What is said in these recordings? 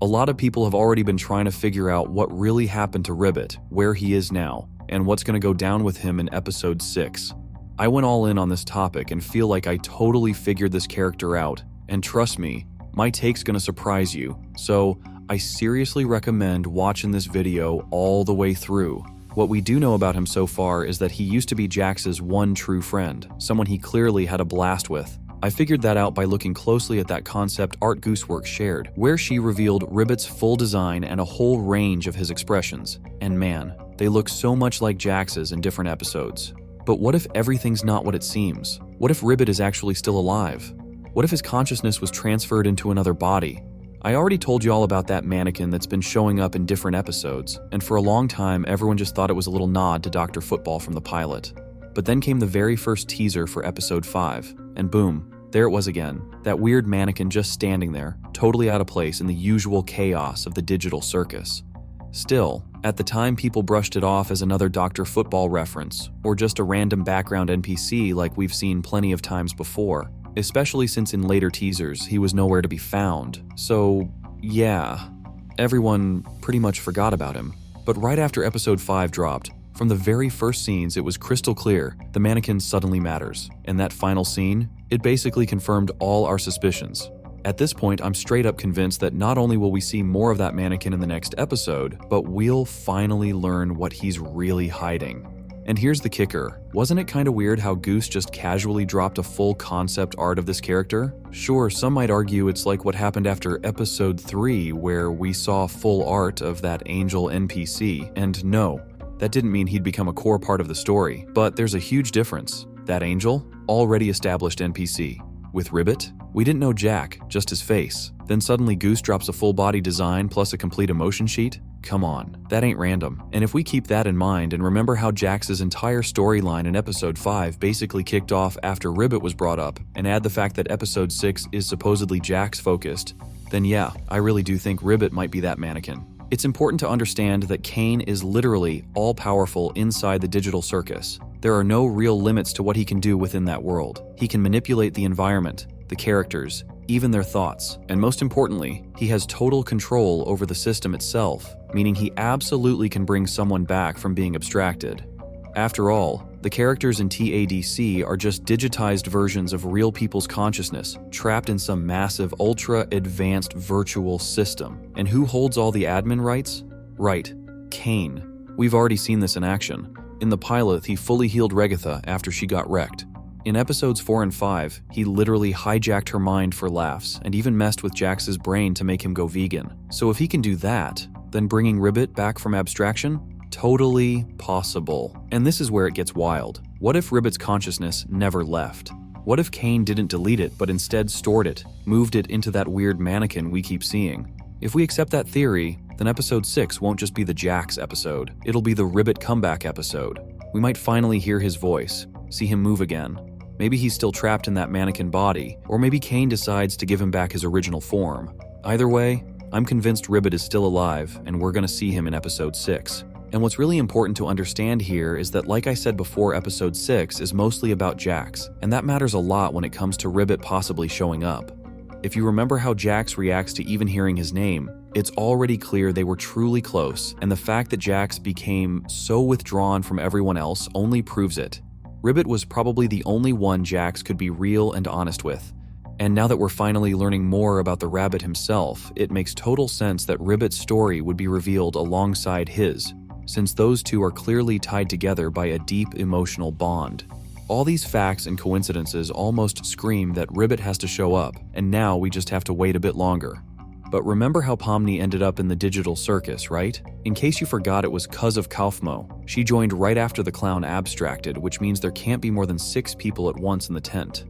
A lot of people have already been trying to figure out what really happened to Ribbit, where he is now, and what's going to go down with him in episode 6. I went all in on this topic and feel like I totally figured this character out, and trust me, my take's going to surprise you, so I seriously recommend watching this video all the way through. What we do know about him so far is that he used to be Jax's one true friend, someone he clearly had a blast with. I figured that out by looking closely at that concept art Gooseworx shared, where she revealed Ribbit's full design and a whole range of his expressions. And man, they look so much like Jax's in different episodes. But what if everything's not what it seems? What if Ribbit is actually still alive? What if his consciousness was transferred into another body? I already told you all about that mannequin that's been showing up in different episodes, and for a long time everyone just thought it was a little nod to Dr. Football from the pilot. But then came the very first teaser for episode 5, and boom, there it was again, that weird mannequin just standing there, totally out of place in the usual chaos of the digital circus. Still, at the time people brushed it off as another Dr. Football reference, or just a random background NPC like we've seen plenty of times before, especially since in later teasers he was nowhere to be found. So yeah, everyone pretty much forgot about him. But right after episode 5 dropped, from the very first scenes it was crystal clear the mannequin suddenly matters, and that final scene, it basically confirmed all our suspicions. At this point, I'm straight up convinced that not only will we see more of that mannequin in the next episode, but we'll finally learn what he's really hiding. And here's the kicker. Wasn't it kinda weird how Goose just casually dropped a full concept art of this character? Sure, some might argue it's like what happened after episode 3 where we saw full art of that angel NPC, and no, that didn't mean he'd become a core part of the story, but there's a huge difference. That angel, already established NPC. With Ribbit, we didn't know Jack, just his face. Then suddenly Goose drops a full body design plus a complete emotion sheet? Come on, that ain't random. And if we keep that in mind and remember how Jax's entire storyline in episode 5 basically kicked off after Ribbit was brought up, and add the fact that episode 6 is supposedly Jax focused, then yeah, I really do think Ribbit might be that mannequin. It's important to understand that Kane is literally all-powerful inside the digital circus. There are no real limits to what he can do within that world. He can manipulate the environment, the characters, even their thoughts, and most importantly, he has total control over the system itself, meaning he absolutely can bring someone back from being abstracted. After all, the characters in TADC are just digitized versions of real people's consciousness, trapped in some massive, ultra-advanced virtual system. And who holds all the admin rights? Right, Kane. We've already seen this in action. In the pilot, he fully healed Ragatha after she got wrecked. In episodes 4 and 5, he literally hijacked her mind for laughs and even messed with Jax's brain to make him go vegan. So if he can do that, then bringing Ribbit back from abstraction? Totally possible. And this is where it gets wild. What if Ribbit's consciousness never left? What if Kane didn't delete it but instead stored it, moved it into that weird mannequin we keep seeing? If we accept that theory, then episode 6 won't just be the Jax episode, it'll be the Ribbit comeback episode. We might finally hear his voice, see him move again. Maybe he's still trapped in that mannequin body, or maybe Kane decides to give him back his original form. Either way, I'm convinced Ribbit is still alive, and we're gonna see him in episode 6. And what's really important to understand here is that, like I said before, episode 6 is mostly about Jax, and that matters a lot when it comes to Ribbit possibly showing up. If you remember how Jax reacts to even hearing his name, it's already clear they were truly close, and the fact that Jax became so withdrawn from everyone else only proves it. Ribbit was probably the only one Jax could be real and honest with. And now that we're finally learning more about the rabbit himself, it makes total sense that Ribbit's story would be revealed alongside his, since those two are clearly tied together by a deep emotional bond. All these facts and coincidences almost scream that Ribbit has to show up, and now we just have to wait a bit longer. But remember how Pomni ended up in the digital circus, right? In case you forgot, it was 'cause of Kaufmo. She joined right after the clown abstracted, which means there can't be more than 6 people at once in the tent.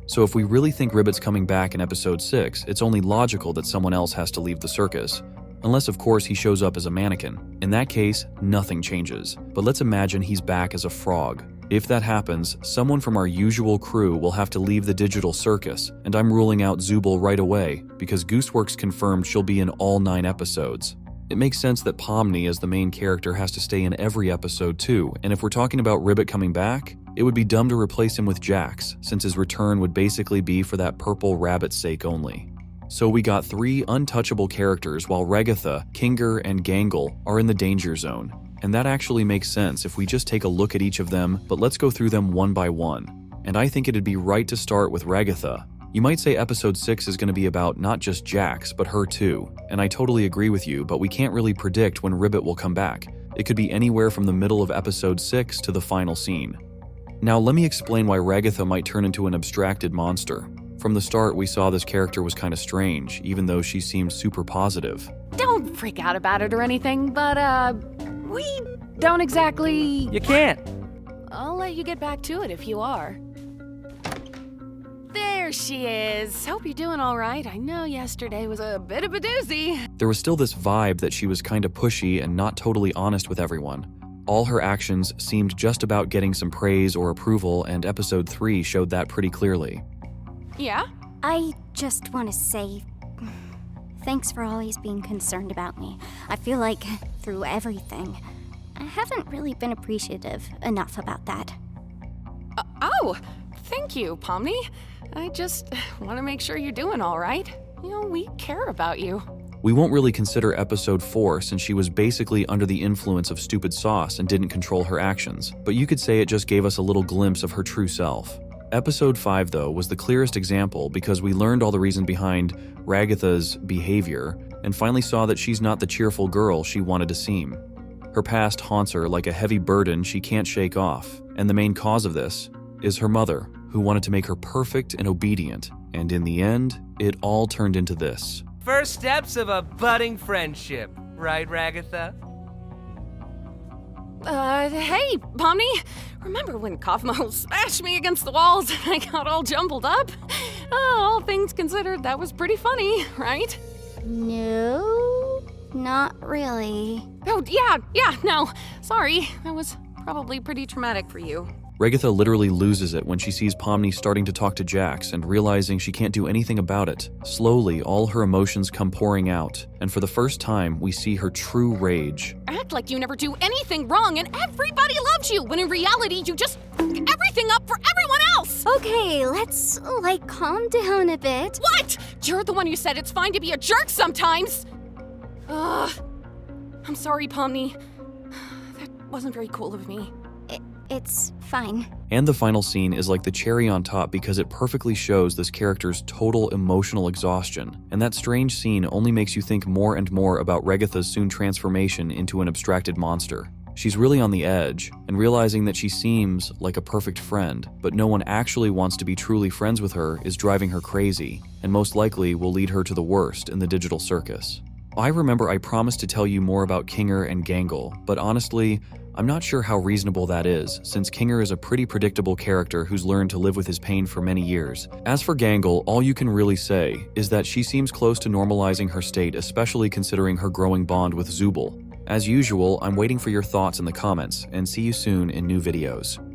So if we really think Ribbit's coming back in episode 6, it's only logical that someone else has to leave the circus. Unless, of course, he shows up as a mannequin. In that case, nothing changes. But let's imagine he's back as a frog. If that happens, someone from our usual crew will have to leave the digital circus, and I'm ruling out Zubul right away, because Gooseworx confirmed she'll be in all 9 episodes. It makes sense that Pomni as the main character has to stay in every episode too, and if we're talking about Ribbit coming back, it would be dumb to replace him with Jax, since his return would basically be for that purple rabbit's sake only. So we got 3 untouchable characters while Ragatha, Kinger, and Gangle are in the danger zone. And that actually makes sense if we just take a look at each of them, but let's go through them one by one. And I think it'd be right to start with Ragatha. You might say episode 6 is going to be about not just Jax, but her too. And I totally agree with you, but we can't really predict when Ribbit will come back. It could be anywhere from the middle of episode 6 to the final scene. Now let me explain why Ragatha might turn into an abstracted monster. From the start, we saw this character was kind of strange, even though she seemed super positive. Don't freak out about it or anything, but, we don't exactly... You can't. I'll let you get back to it if you are. There she is. Hope you're doing all right. I know yesterday was a bit of a doozy. There was still this vibe that she was kind of pushy and not totally honest with everyone. All her actions seemed just about getting some praise or approval, and episode 3 showed that pretty clearly. Yeah? I just want to say thanks for always being concerned about me. I feel like through everything, I haven't really been appreciative enough about that. Oh, thank you, Pomni. I just want to make sure you're doing all right. You know, we care about you. We won't really consider episode 4 since she was basically under the influence of stupid sauce and didn't control her actions, but you could say it just gave us a little glimpse of her true self. Episode 5, though, was the clearest example because we learned all the reason behind Ragatha's behavior and finally saw that she's not the cheerful girl she wanted to seem. Her past haunts her like a heavy burden she can't shake off, and the main cause of this is her mother, who wanted to make her perfect and obedient, and in the end, it all turned into this. First steps of a budding friendship, right, Ragatha? Hey, Pomni. Remember when Kaufmo smashed me against the walls and I got all jumbled up? All things considered, that was pretty funny, right? No, not really. Oh, yeah, no. Sorry, that was probably pretty traumatic for you. Ragatha literally loses it when she sees Pomni starting to talk to Jax and realizing she can't do anything about it. Slowly, all her emotions come pouring out, and for the first time, we see her true rage. Act like you never do anything wrong and everybody loves you, when in reality, you just f everything up for everyone else! Okay, let's, calm down a bit. What? You're the one who said it's fine to be a jerk sometimes! Ugh. I'm sorry, Pomni. That wasn't very cool of me. It's fine. And the final scene is like the cherry on top because it perfectly shows this character's total emotional exhaustion. And that strange scene only makes you think more and more about Ragatha's soon transformation into an abstracted monster. She's really on the edge, and realizing that she seems like a perfect friend, but no one actually wants to be truly friends with her is driving her crazy, and most likely will lead her to the worst in the digital circus. I remember I promised to tell you more about Kinger and Gangle, but honestly, I'm not sure how reasonable that is, since Kinger is a pretty predictable character who's learned to live with his pain for many years. As for Gangle, all you can really say is that she seems close to normalizing her state, especially considering her growing bond with Zooble. As usual, I'm waiting for your thoughts in the comments, and see you soon in new videos.